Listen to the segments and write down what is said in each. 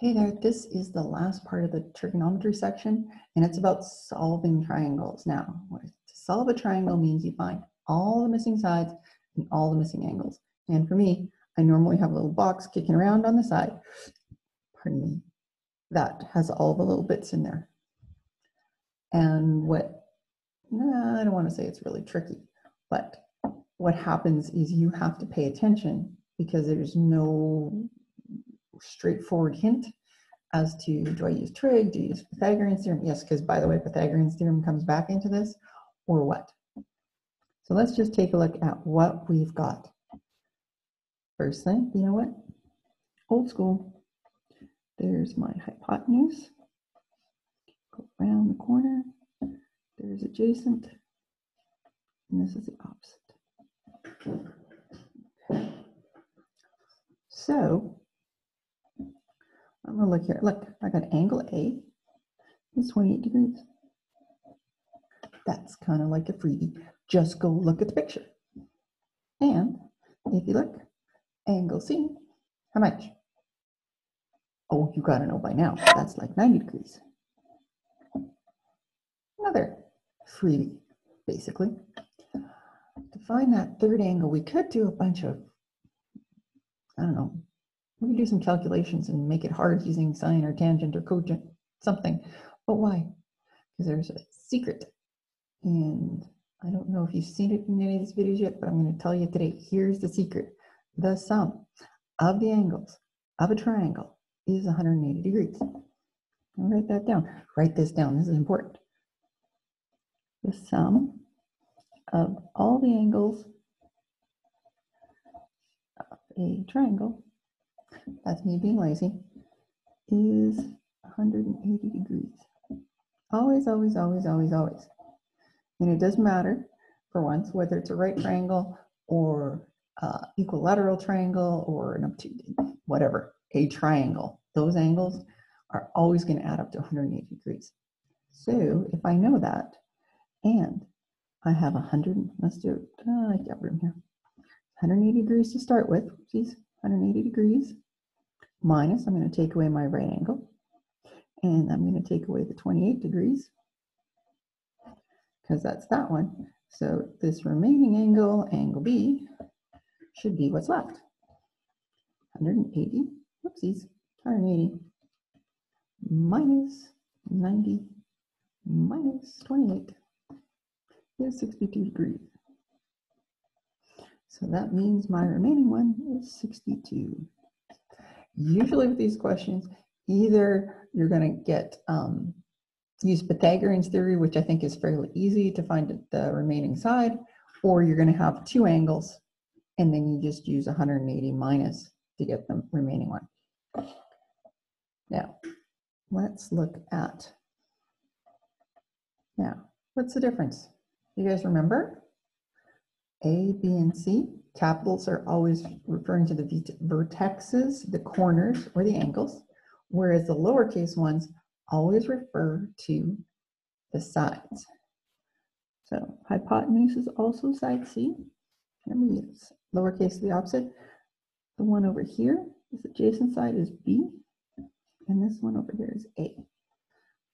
Hey there, this is the last part of the trigonometry section, and it's about solving triangles. Now, to solve a triangle means you find all the missing sides and all the missing angles. And for me, I normally have a little box kicking around on the side, pardon me, that has all the little bits in there. And I don't want to say it's really tricky, but what happens is you have to pay attention because there's no straightforward hint as to, do I use trig, do you use Pythagorean theorem? Yes, because by the way, Pythagorean theorem comes back into this, or what? So let's just take a look at what we've got. First thing, you know what? Old school. There's my hypotenuse. Go around the corner. There's adjacent. And this is the opposite. Okay. So I'm going to look here. Look, I got angle A is 28 degrees. That's kind of like a freebie. Just go look at the picture. And if you look, angle C, how much? Oh, you got to know by now. That's like 90 degrees. Another freebie, basically. To find that third angle, we could do a bunch of, I don't know, we could do some calculations and make it hard using sine or tangent or cotangent, something. But why? Because there's a secret. And I don't know if you've seen it in any of these videos yet, but I'm going to tell you today. Here's the secret. The sum of the angles of a triangle is 180 degrees. I'll write that down. Write this down. This is important. The sum of all the angles of a triangle, that's me being lazy, is 180 degrees. Always, always, always, always, always. And it doesn't matter, for once, whether it's a right triangle or equilateral triangle or an obtuse, whatever, a triangle. Those angles are always going to add up to 180 degrees. So if I know that, and I have 100, let's do it, I got room here. 180 degrees to start with, geez, 180 degrees, minus, I'm going to take away my right angle, and I'm going to take away the 28 degrees, because that's that one. So this remaining angle, angle B, should be what's left. 180, whoopsies, 180 minus 90 minus 28 is 62 degrees. So that means my remaining one is 62. Usually with these questions, either you're going to get use Pythagorean theory, which I think is fairly easy to find the remaining side, or you're going to have two angles, and then you just use 180 minus to get the remaining one. Now, let's look at, now, what's the difference? You guys remember? A, B, and C, capitals are always referring to the vertexes, the corners, or the angles, whereas the lowercase ones always refer to the sides. So hypotenuse is also side C. Remember, it's lowercase the opposite. The one over here, this adjacent side is B, and this one over here is A.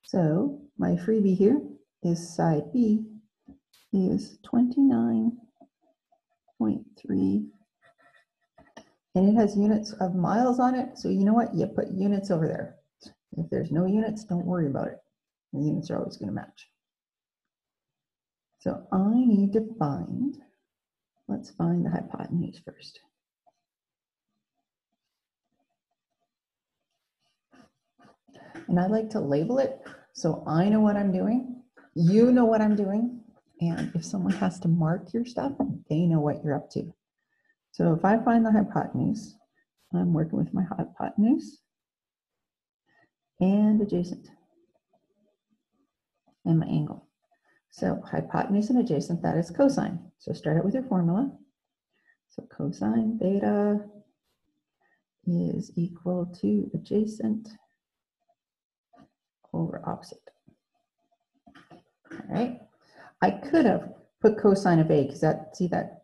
So my freebie here is side B is 29.3, and it has units of miles on it. So you know what? You put units over there. If there's no units, don't worry about it. The units are always going to match. So I need to find, let's find the hypotenuse first. And I like to label it so I know what I'm doing, you know what I'm doing, and if someone has to mark your stuff, they know what you're up to. So if I find the hypotenuse, I'm working with my hypotenuse and adjacent and my angle. So hypotenuse and adjacent, that is cosine. So start out with your formula. So cosine theta is equal to adjacent over opposite. All right. I could have put cosine of A because that, see that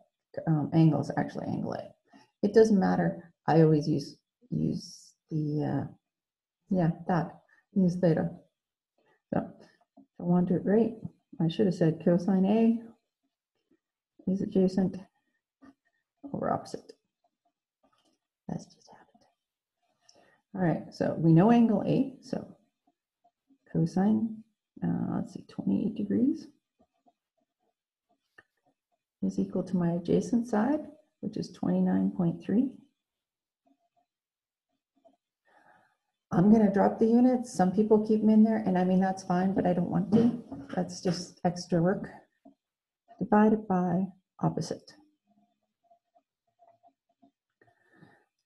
angle is actually angle A. It doesn't matter. I always use the Yeah, that is theta. So if I want to do it right, I should have said cosine A is adjacent over opposite. That's just happened. All right, so we know angle A, so cosine, let's see, 28 degrees is equal to my adjacent side, which is 29.3. I'm going to drop the units. Some people keep them in there, and I mean, that's fine, but I don't want to. That's just extra work. Divided by opposite.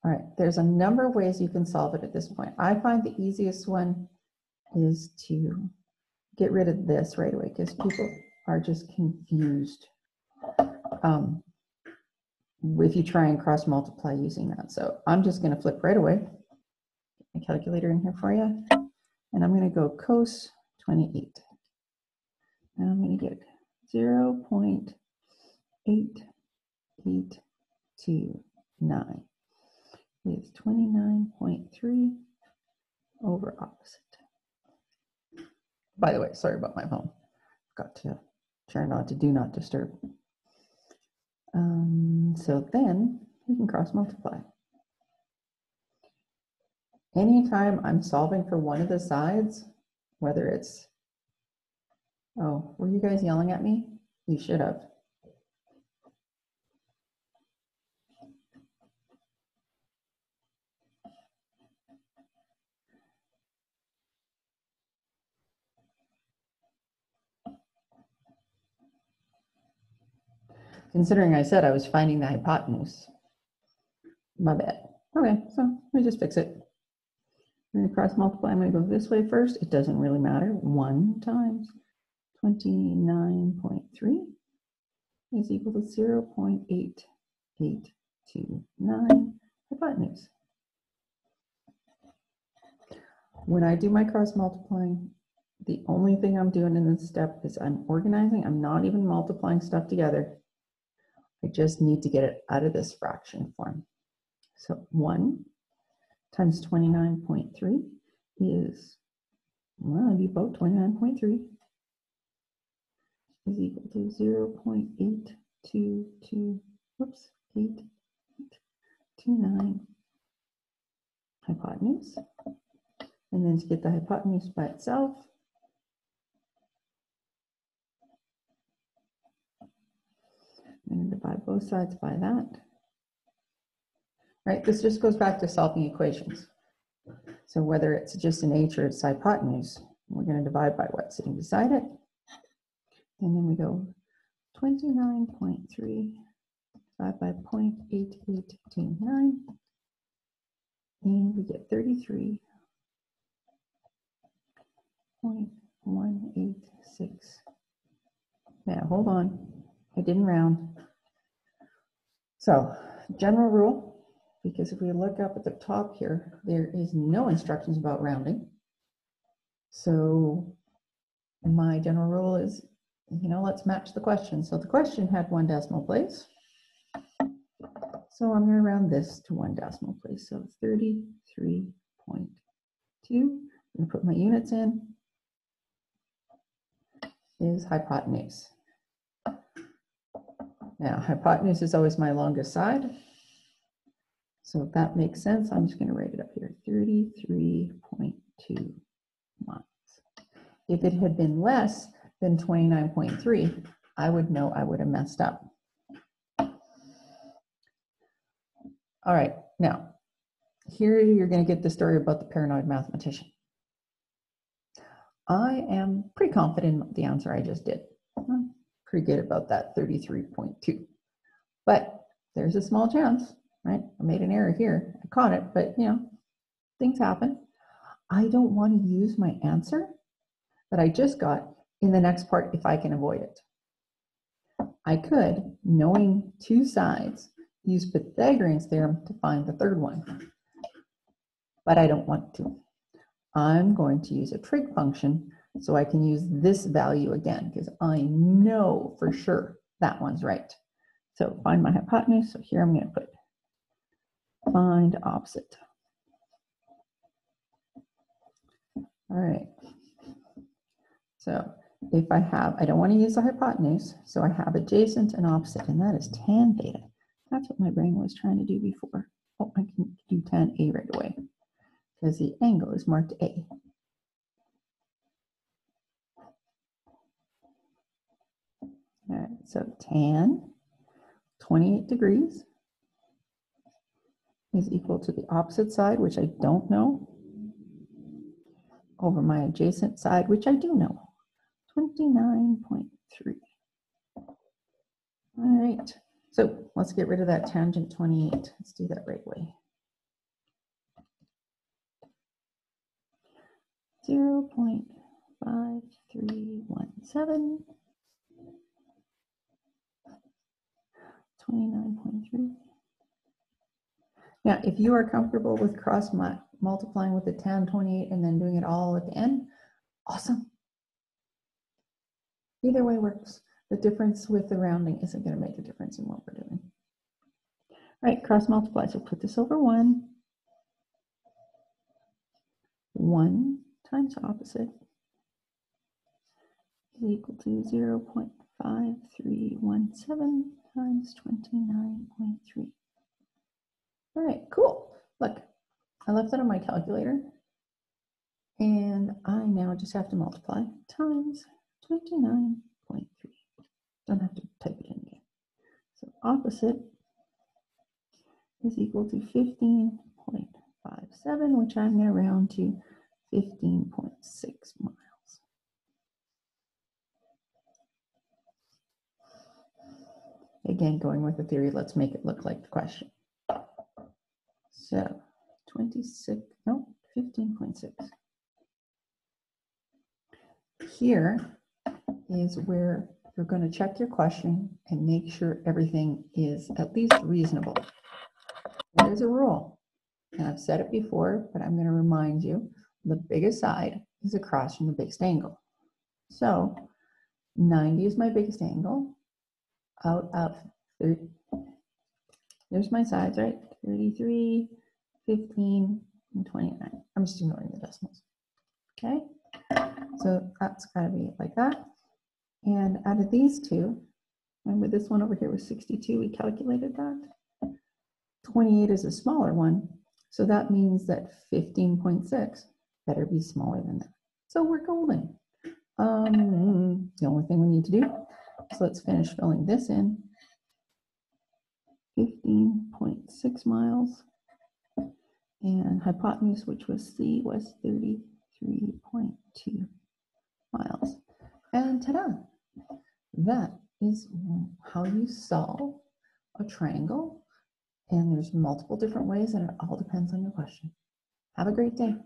All right, there's a number of ways you can solve it at this point. I find the easiest one is to get rid of this right away because people are just confused if you try and cross multiply using that. So I'm just going to flip right away. Get my calculator in here for you. And I'm going to go cos 28. And I'm going to get 0.8829 is 29.3 over opposite. By the way, sorry about my phone. Got to turn on to do not disturb. So then we can cross multiply. Anytime I'm solving for one of the sides, whether it's, oh, were you guys yelling at me? You should have. Considering I said I was finding the hypotenuse. My bad. Okay, so let me just fix it. I'm going to cross multiply. I'm going to go this way first. It doesn't really matter. 1 times 29.3 is equal to 0.8829 hypotenuse. When I do my cross multiplying, the only thing I'm doing in this step is I'm organizing. I'm not even multiplying stuff together. I just need to get it out of this fraction form. So 1 times 29.3 is, well, it'd be about 29.3 is equal to 0.822, whoops, 829 hypotenuse. And then to get the hypotenuse by itself, I'm going to divide both sides by that. Right, this just goes back to solving equations. So whether it's just an h or its hypotenuse, we're going to divide by what's sitting beside it. And then we go 29.3 divided by 0.8829. And we get 33.186. Now, hold on. I didn't round. So, general rule, because if we look up at the top here, there is no instructions about rounding. So, my general rule is, you know, let's match the question. So the question had 1 decimal place. So I'm going to round this to 1 decimal place. So 33.2. I'm going to put my units in. Is hypotenuse. Now, hypotenuse is always my longest side. So if that makes sense, I'm just going to write it up here. 33.2 miles. If it had been less than 29.3, I would know I would have messed up. All right, now, here you're going to get the story about the paranoid mathematician. I am pretty confident in the answer I just did. I'm pretty good about that 33.2. But there's a small chance, right? I made an error here. I caught it, but you know, things happen. I don't want to use my answer that I just got in the next part if I can avoid it. I could, knowing 2 sides, use Pythagorean's theorem to find the third one, but I don't want to. I'm going to use a trig function so I can use this value again because I know for sure that one's right. So find my hypotenuse. So here I'm going to put find opposite. All right. So if I don't want to use the hypotenuse, so I have adjacent and opposite, and that is tan theta. That's what my brain was trying to do before. Oh, I can do tan A right away because the angle is marked A. All right, so tan 28 degrees is equal to the opposite side, which I don't know, over my adjacent side, which I do know, 29.3. All right, so let's get rid of that tangent 28. Let's do that right away. 0.5317, 29.3. Now, if you are comfortable with cross multiplying with the tan 28 and then doing it all at the end, awesome. Either way works. The difference with the rounding isn't going to make a difference in what we're doing. All right, cross multiply. So put this over 1. 1 times opposite is equal to 0.5317 times 29.3. All right, cool. Look, I left that on my calculator. And I now just have to multiply times 29.3. Don't have to type it in again. So opposite is equal to 15.57, which I'm going to round to 15.6 miles. Again, going with the theory, let's make it look like the question. So 15.6. Here is where you're going to check your question and make sure everything is at least reasonable. There's a rule, and I've said it before, but I'm going to remind you, the biggest side is across from the biggest angle. So 90 is my biggest angle out of 30. There's my sides, right? 33, 15, and 29. I'm just ignoring the decimals. Okay, so that's got to be like that. And out of these two, remember this one over here was 62, we calculated that. 28 is a smaller one, so that means that 15.6 better be smaller than that. So we're golden. The only thing we need to do is let's finish filling this in. 15.6 miles, and hypotenuse, which was C, was 33.2 miles. And ta-da! That is how you solve a triangle. And there's multiple different ways, and it all depends on your question. Have a great day.